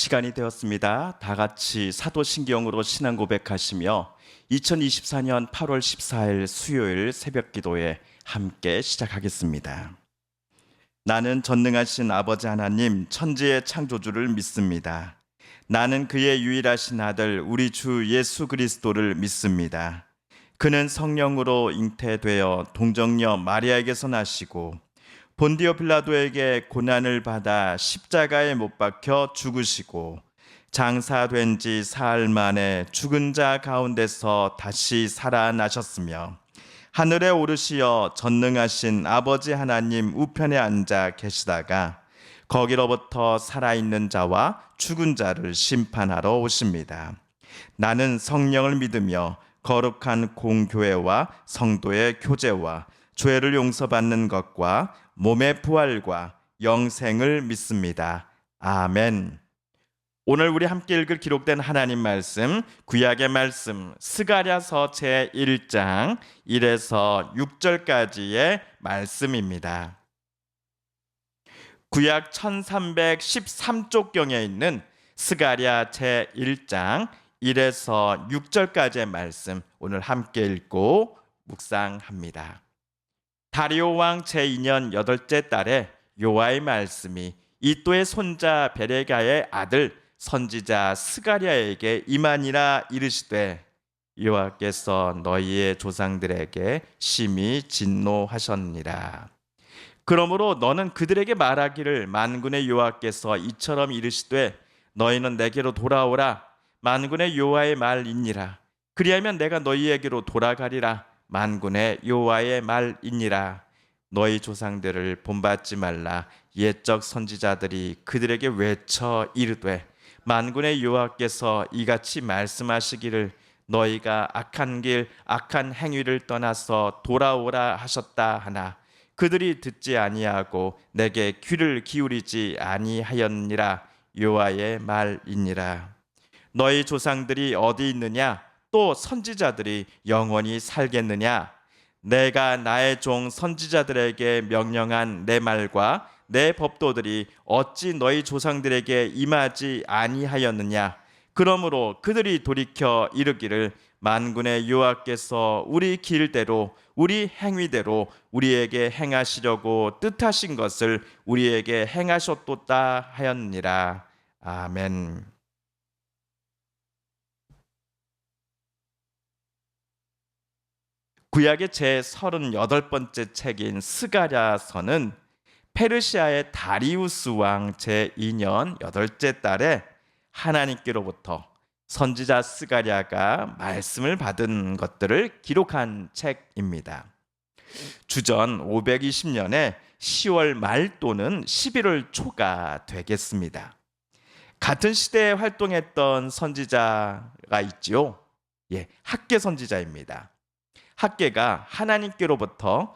시간이 되었습니다. 다 같이 사도신경으로 신앙 고백하시며 2024년 8월 14일 수요일 새벽 기도에 함께 시작하겠습니다. 나는 전능하신 아버지 하나님 천지의 창조주를 믿습니다. 나는 그의 유일하신 아들 우리 주 예수 그리스도를 믿습니다. 그는 성령으로 잉태되어 동정녀 마리아에게서 나시고 본디오 빌라도에게 고난을 받아 십자가에 못 박혀 죽으시고 장사된 지 사흘 만에 죽은 자 가운데서 다시 살아나셨으며 하늘에 오르시어 전능하신 아버지 하나님 우편에 앉아 계시다가 거기로부터 살아있는 자와 죽은 자를 심판하러 오십니다. 나는 성령을 믿으며 거룩한 공교회와 성도의 교제와 죄를 용서받는 것과 몸의 부활과 영생을 믿습니다. 아멘. 오늘 우리 함께 읽을 기록된 하나님 말씀, 구약의 말씀 스가랴서 제1장 1에서 6절까지의 말씀입니다. 구약 1313쪽경에 있는 스가랴 제1장 1에서 6절까지의 말씀 오늘 함께 읽고 묵상합니다. 다리오 왕 제2년 8째 달에 여호와의 말씀이 이또의 손자 베레가의 아들 선지자 스가랴에게 임하니라 이르시되 여호와께서 너희의 조상들에게 심히 진노하셨니라. 그러므로 너는 그들에게 말하기를 만군의 여호와께서 이처럼 이르시되 너희는 내게로 돌아오라. 만군의 여호와의 말이니라. 그리하면 내가 너희에게로 돌아가리라. 만군의 여호와의 말이니라. 너희 조상들을 본받지 말라. 옛적 선지자들이 그들에게 외쳐 이르되 만군의 여호와께서 이같이 말씀하시기를 너희가 악한 길 악한 행위를 떠나서 돌아오라 하셨다 하나 그들이 듣지 아니하고 내게 귀를 기울이지 아니하였니라. 여호와의 말이니라. 너희 조상들이 어디 있느냐? 또 선지자들이 영원히 살겠느냐? 내가 나의 종 선지자들에게 명령한 내 말과 내 법도들이 어찌 너희 조상들에게 임하지 아니하였느냐? 그러므로 그들이 돌이켜 이르기를 만군의 여호와께서 우리 길대로 우리 행위대로 우리에게 행하시려고 뜻하신 것을 우리에게 행하셨도다 하였느니라. 아멘. 구약의 제38번째 책인 스가랴서는 페르시아의 다리우스 왕 제2년 8째 달에 하나님께로부터 선지자 스가랴가 말씀을 받은 것들을 기록한 책입니다. 주전 520년에 10월 말 또는 11월 초가 되겠습니다. 같은 시대에 활동했던 선지자가 있지요. 학개 선지자입니다. 학개가 하나님께로부터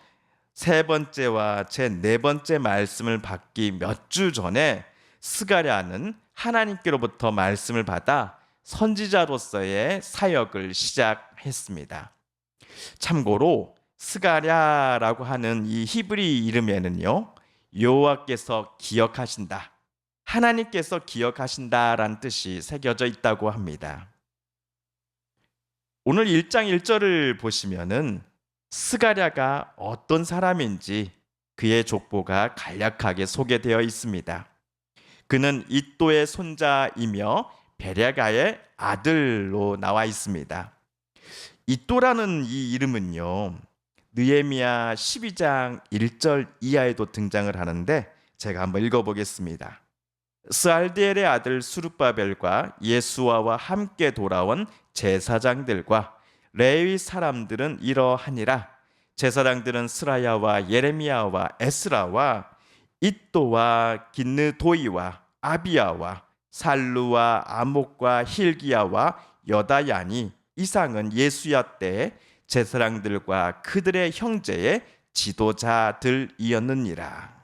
세 번째와 제 네 번째 말씀을 받기 몇 주 전에 스가랴는 하나님께로부터 말씀을 받아 선지자로서의 사역을 시작했습니다. 참고로 스가랴라고 하는 이 히브리 이름에는요, 여호와께서 기억하신다, 하나님께서 기억하신다라는 뜻이 새겨져 있다고 합니다. 오늘 1장 1절을 보시면은 스가랴가 어떤 사람인지 그의 족보가 간략하게 소개되어 있습니다. 그는 이또의 손자이며 베레가의 아들로 나와 있습니다. 이또라는 이 이름은요, 느헤미야 12장 1절 이하에도 등장을 하는데 제가 한번 읽어보겠습니다. 스알디엘의 아들 수룹바벨과 예수아와 함께 돌아온 제사장들과 레위 사람들은 이러하니라. 제사장들은 스라야와 예레미야와 에스라와 이또와 긴느도이와 아비야와 살루와 아목과 힐기야와 여다야니 이상은 예수야 때 제사장들과 그들의 형제의 지도자들이었느니라.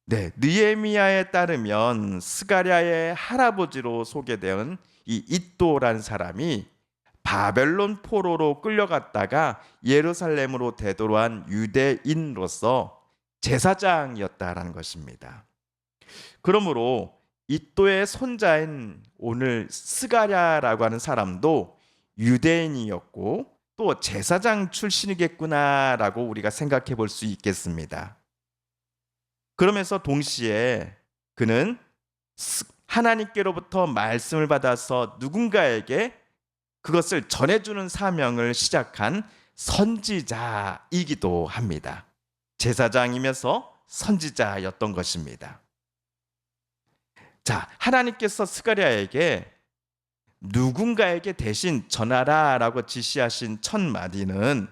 느헤미야에 따르면 스가랴의 할아버지로 소개된 이 이또라는 사람이 바벨론 포로로 끌려갔다가 예루살렘으로 되돌아온 유대인으로서 제사장이었다라는 것입니다. 그러므로 이또의 손자인 오늘 스가랴라고 하는 사람도 유대인이었고 또 제사장 출신이겠구나라고 우리가 생각해 볼 수 있겠습니다. 그러면서 동시에 그는 하나님께로부터 말씀을 받아서 누군가에게 그것을 전해주는 사명을 시작한 선지자이기도 합니다. 제사장이면서 선지자였던 것입니다. 자, 하나님께서 스가랴에게 누군가에게 대신 전하라라고 지시하신 첫 마디는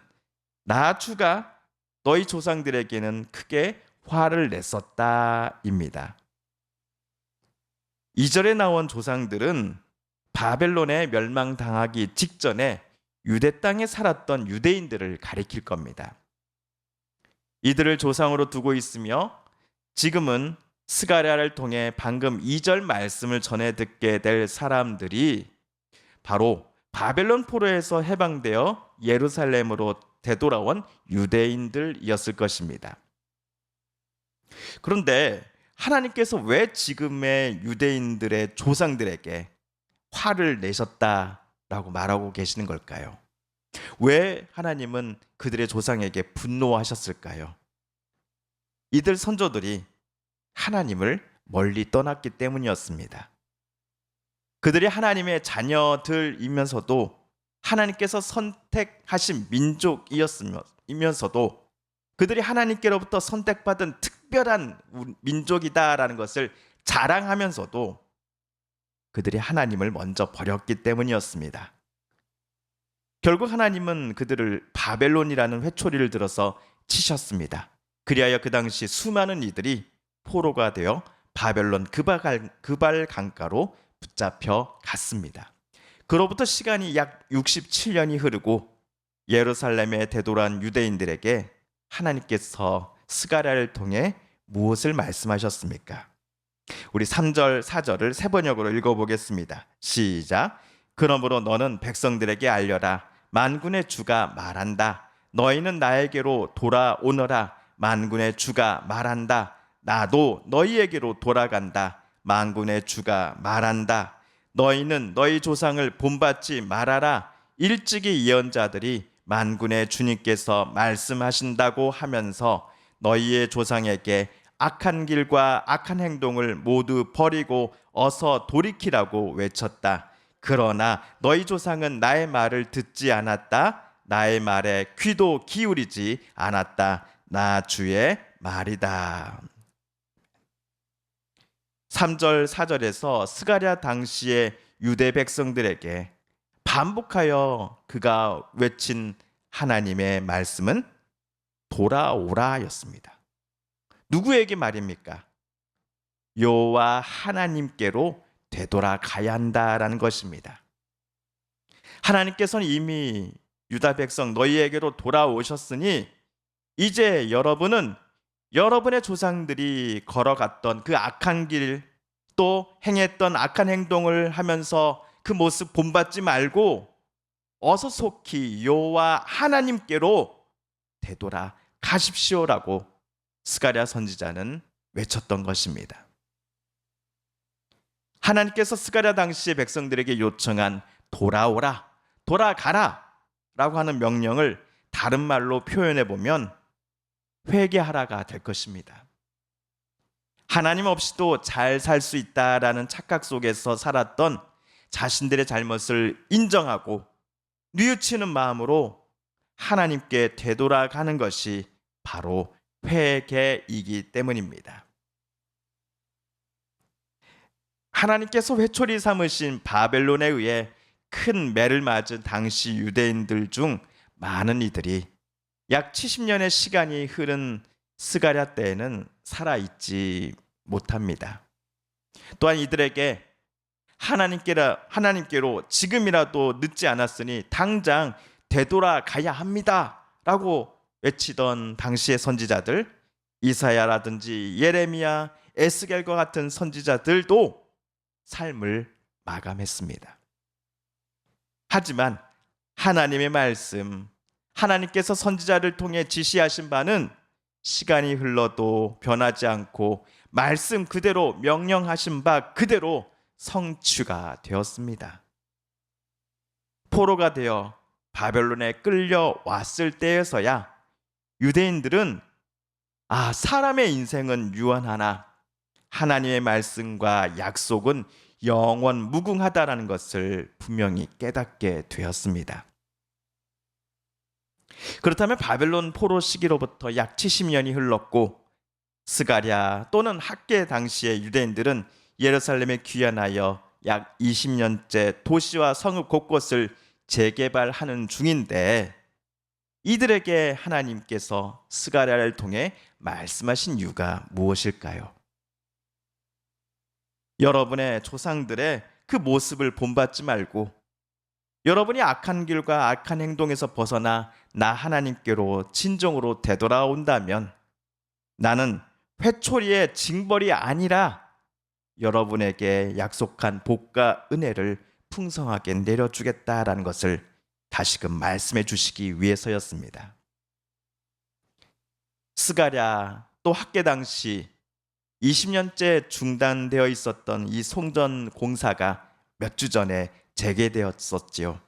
나 주가 너희 조상들에게는 크게 화를 냈었다입니다. 2절에 나온 조상들은 바벨론에 멸망당하기 직전에 유대 땅에 살았던 유대인들을 가리킬 겁니다. 이들을 조상으로 두고 있으며 지금은 스가랴를 통해 방금 2절 말씀을 전해 듣게 될 사람들이 바로 바벨론 포로에서 해방되어 예루살렘으로 되돌아온 유대인들이었을 것입니다. 그런데 하나님께서 왜 지금의 유대인들의 조상들에게 화를 내셨다라고 말하고 계시는 걸까요? 왜 하나님은 그들의 조상에게 분노하셨을까요? 이들 선조들이 하나님을 멀리 떠났기 때문이었습니다. 그들이 하나님의 자녀들이면서도 하나님께서 선택하신 민족이면서도 그들이 하나님께로부터 선택받은 특별한 민족이다라는 것을 자랑하면서도 그들이 하나님을 먼저 버렸기 때문이었습니다. 결국 하나님은 그들을 바벨론이라는 회초리를 들어서 치셨습니다. 그리하여 그 당시 수많은 이들이 포로가 되어 바벨론 그발 강가로 붙잡혀 갔습니다. 그로부터 시간이 약 67년이 흐르고 예루살렘에 되돌아온 유대인들에게 하나님께서 스가랴를 통해 무엇을 말씀하셨습니까? 우리 3절, 4절을 세 번역으로 읽어보겠습니다. 시작. 그러므로 너는 백성들에게 알려라. 만군의 주가 말한다. 너희는 나에게로 돌아오너라. 만군의 주가 말한다. 나도 너희에게로 돌아간다. 만군의 주가 말한다. 너희는 너희 조상을 본받지 말아라. 일찍이 예언자들이 만군의 주님께서 말씀하신다고 하면서 너희의 조상에게 악한 길과 악한 행동을 모두 버리고 어서 돌이키라고 외쳤다. 그러나 너희 조상은 나의 말을 듣지 않았다. 나의 말에 귀도 기울이지 않았다. 나 주의 말이다. 3절 4절에서 스가랴 당시의 유대 백성들에게 반복하여 그가 외친 하나님의 말씀은 돌아오라였습니다. 누구에게 말입니까? 여호와 하나님께로 되돌아가야 한다라는 것입니다. 하나님께서는 이미 유다 백성 너희에게로 돌아오셨으니 이제 여러분은 여러분의 조상들이 걸어갔던 그 악한 길, 또 행했던 악한 행동을 하면서 그 모습 본받지 말고 어서 속히 여호와 하나님께로 되돌아가십시오라고 스가랴 선지자는 외쳤던 것입니다. 하나님께서 스가랴 당시의 백성들에게 요청한 돌아오라, 돌아가라 라고 하는 명령을 다른 말로 표현해 보면 회개하라가 될 것입니다. 하나님 없이도 잘 살 수 있다라는 착각 속에서 살았던 자신들의 잘못을 인정하고 뉘우치는 마음으로 하나님께 되돌아가는 것이 바로 회개이기 때문입니다. 하나님께서 회초리 삼으신 바벨론에 의해 큰 매를 맞은 당시 유대인들 중 많은 이들이 약 70년의 시간이 흐른 스가랴 때에는 살아있지 못합니다. 또한 이들에게 하나님께로 지금이라도 늦지 않았으니 당장 되돌아가야 합니다 라고 외치던 당시의 선지자들, 이사야라든지 예레미야, 에스겔과 같은 선지자들도 삶을 마감했습니다. 하지만 하나님의 말씀, 하나님께서 선지자를 통해 지시하신 바는 시간이 흘러도 변하지 않고 말씀 그대로 명령하신 바 그대로 성취가 되었습니다. 포로가 되어 바벨론에 끌려왔을 때에서야 유대인들은 사람의 인생은 유한하나 하나님의 말씀과 약속은 영원 무궁하다라는 것을 분명히 깨닫게 되었습니다. 그렇다면 바벨론 포로 시기로부터 약 70년이 흘렀고 스가랴 또는 학개 당시의 유대인들은 예루살렘에 귀환하여 약 20년째 도시와 성읍 곳곳을 재개발하는 중인데 이들에게 하나님께서 스가랴를 통해 말씀하신 이유가 무엇일까요? 여러분의 조상들의 그 모습을 본받지 말고 여러분이 악한 길과 악한 행동에서 벗어나 나 하나님께로 진정으로 되돌아온다면 나는 회초리의 징벌이 아니라 여러분에게 약속한 복과 은혜를 풍성하게 내려주겠다라는 것을 다시금 말씀해 주시기 위해서였습니다. 스가랴 또 학개 당시 20년째 중단되어 있었던 이 성전 공사가 몇 주 전에 재개되었었지요.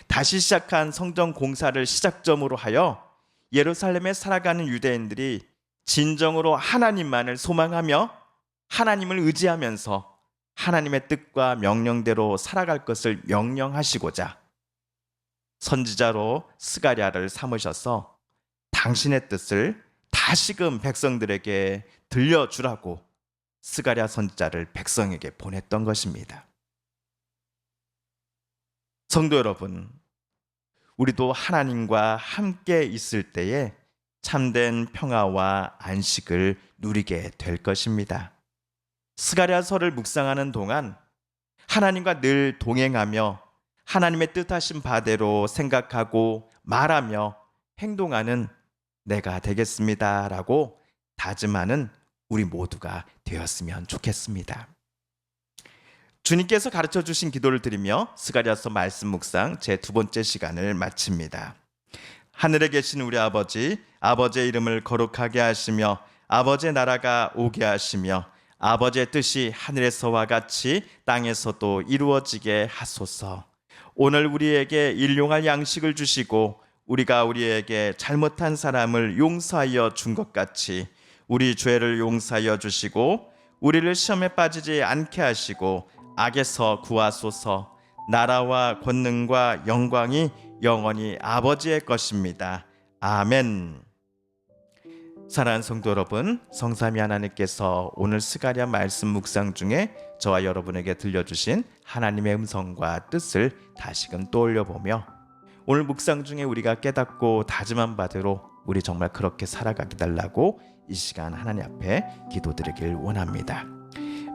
다시 시작한 성전 공사를 시작점으로 하여 예루살렘에 살아가는 유대인들이 진정으로 하나님만을 소망하며 하나님을 의지하면서 하나님의 뜻과 명령대로 살아갈 것을 명령하시고자 선지자로 스가랴를 삼으셔서 당신의 뜻을 다시금 백성들에게 들려주라고 스가랴 선지자를 백성에게 보냈던 것입니다. 성도 여러분, 우리도 하나님과 함께 있을 때에 참된 평화와 안식을 누리게 될 것입니다. 스가랴서를 묵상하는 동안 하나님과 늘 동행하며 하나님의 뜻하신 바대로 생각하고 말하며 행동하는 내가 되겠습니다라고 다짐하는 우리 모두가 되었으면 좋겠습니다. 주님께서 가르쳐 주신 기도를 드리며 스가랴서 말씀 묵상 제 두 번째 시간을 마칩니다. 하늘에 계신 우리 아버지, 아버지의 이름을 거룩하게 하시며 아버지의 나라가 오게 하시며 아버지의 뜻이 하늘에서와 같이 땅에서도 이루어지게 하소서. 오늘 우리에게 일용할 양식을 주시고 우리가 우리에게 잘못한 사람을 용서하여 준 것 같이 우리 죄를 용서하여 주시고 우리를 시험에 빠지지 않게 하시고 악에서 구하소서. 나라와 권능과 영광이 영원히 아버지의 것입니다. 아멘. 사랑하는 성도 여러분, 성삼위 하나님께서 오늘 스가랴 말씀 묵상 중에 저와 여러분에게 들려주신 하나님의 음성과 뜻을 다시금 떠올려보며 오늘 묵상 중에 우리가 깨닫고 다짐한 바대로 우리 정말 그렇게 살아가게 달라고 이 시간 하나님 앞에 기도드리길 원합니다.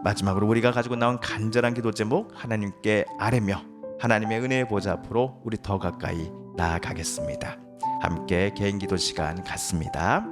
마지막으로 우리가 가지고 나온 간절한 기도 제목 하나님께 아뢰며 하나님의 은혜의 보좌 앞으로 우리 더 가까이 나아가겠습니다. 함께 개인 기도 시간 갖습니다.